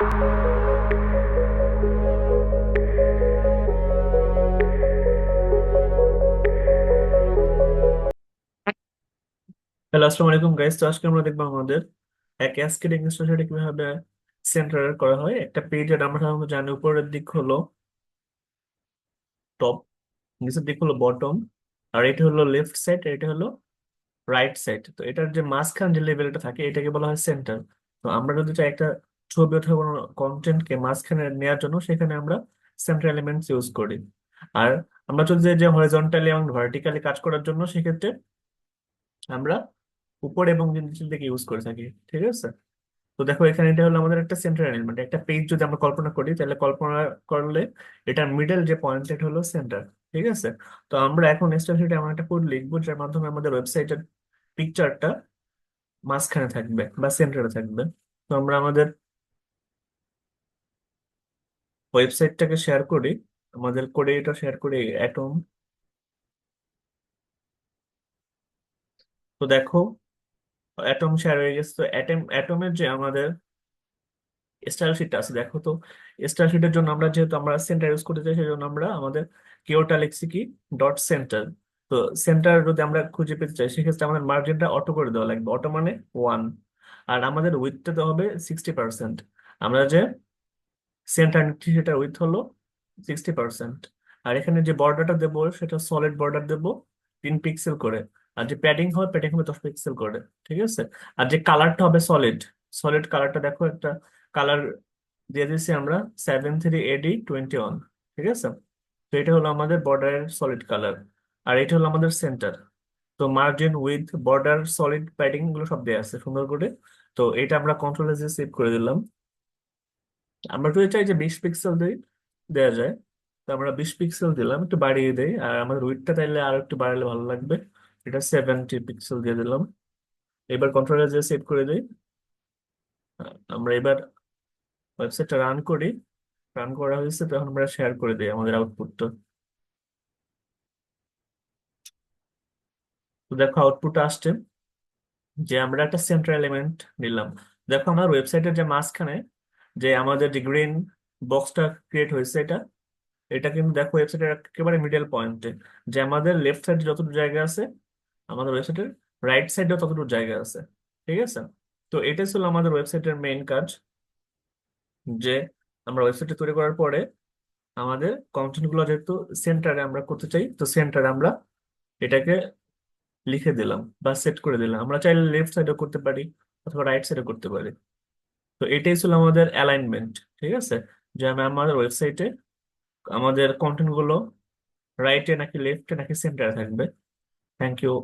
Hello, আসসালামু আলাইকুম guys. তো আজকে আমরা দেখবো আমাদের এক ক্যাসকেডিং স্ট্রাকচারটা কিভাবে সেন্টার করা হয়। একটা পেজের আমরা সাধারণত জানি উপরের দিক হলো টপ, নিচের দিক হলো বটম, আর এটা হলো লেফট সাইড, আর এটা হলো রাইট সাইড। তো এটার যে মাঝখান যে লেভেলটা থাকে এটাকে বলা হয় সেন্টার। তো আমরা যদি চাই একটা ছবি অথবা কোনো কন্টেন্টকে মাঝখানে নেওয়ার জন্য সেখানে আমরা সেন্টার এলিমেন্টস ইউজ করি। আর আমরা যদি যে হরিজন্টালি এবং ভার্টিক্যালি কাজ করার জন্য সেক্ষেত্রে আমরা উপরে এবং নিচের দিকে ইউজ করে থাকি। ঠিক আছে। তো দেখো এখানে এটা হলো আমাদের একটা সেন্টার এলিমেন্ট। একটা পেজ যদি আমরা কল্পনা করি তাহলে কল্পনা করলে এটার মিডল যে পয়েন্ট এটা হলো সেন্টার। ঠিক আছে। তো আমরা এখন স্টাইলশিটে এমন একটা কোড লিখবো যার মাধ্যমে আমাদের ওয়েবসাইটের পিকচারটা মাঝখানে থাকবে বা সেন্টারে থাকবে। তো আমরা আমাদের ওয়েবসাইটটাকে শেয়ার করি, আমাদের কোডে এটা শেয়ার করি অ্যাটম। তো দেখো অ্যাটম শেয়ার হয়ে গেছে। তো অ্যাটমের যে আমাদের স্টাইল শিটটা আছে দেখো তো, স্টাইল শিটের জন্য আমরা যেহেতু আমরা সেন্টার ইউজ করতে চাই সেজন্য আমরা আমাদের কিওয়ার্ডটা লিখছি কি ডট সেন্টার। তো সেন্টার যদি আমরা খুঁজে পেতে চাই সেক্ষেত্রে আমাদের মার্জিনটা অটো করে দেওয়া লাগবে। অটো মানে 1। আর আমাদের উইথটা দেওয়া হবে 60%। আমরা যে সেন্টার নিচ্ছি সেটা উইথ হলো 60%। আর এখানে যে বর্ডারটা দেবো সেটা সলিড বর্ডার দেবো 3 পিক্সেল করে। আর যে প্যাডিং হবে প্যাডিং হবে 10 পিক্সেল করে। ঠিক আছে। আর যে কালারটা হবে সলিড, সলিড কালারটা দেখো একটা কালার দিয়ে দিচ্ছি আমরা 73AD21। ঠিক আছে। তো এটা হলো আমাদের বর্ডারের সলিড কালার, আর এটা হলো আমাদের সেন্টার। তো margin with border solid padding গুলো সব দেওয়া আছে সুন্দর করে। তো এটা আমরা কন্ট্রোল এস সেভ করে দিলাম। আমরা যদি চাই যে 20 পিক্সেল দেওয়া যায়, তো আমরা 20 পিক্সেল দিলাম, একটু বাড়িয়ে দেই। আর আমাদের উইডথটা তাইলে আর একটু বাড়ালে ভালো লাগবে, এটা 70 পিক্সেল দিয়ে দিলাম। এবার কন্ট্রোলে যে সেভ করে দিই। আমরা এবার ওয়েবসাইটটা রান করি। রান করা হয়েছে, তখন আমরা শেয়ার করে দিই আমাদের আউটপুটটা। তো দেখো আউটপুট আসছে যে আমরা একটা সেন্ট্রাল এলিমেন্ট নিলাম। দেখো আমার ওয়েবসাইটের যে মাঝখানে যে আমাদের যে গ্রিন বক্সটা ক্রিয়েট হয়েছে, এটা এটা কিন্তু দেখো ওয়েবসাইটের একেবারে মিডল পয়েন্টে। যে আমাদের লেফট সাইডে যতটুকু জায়গা আছে আমাদের ওয়েবসাইটের রাইট সাইডেও ততটুকু জায়গা আছে। ঠিক আছে। তো এটাই ছিল আমাদের ওয়েবসাইটের মেইন কাজ, যে আমরা ওয়েবসাইটটা তৈরি করার পরে আমাদের কন্টেন্ট গুলো যেহেতু সেন্টারে আমরা করতে চাই, তো সেন্টারে আমরা এটাকে লিখে দিলাম বা সেট করে দিলাম। আমরা চাইলে লেফট সাইডে করতে পারি অথবা রাইট সাইডে করতে পারি। তো এটাই ছিল আমাদের অ্যালাইনমেন্ট। ঠিক আছে। যে আমি আমাদের ওয়েবসাইটে আমাদের কন্টেন্ট গুলো রাইটে নাকি লেফটে নাকি সেন্টারে থাকবে। Thank you.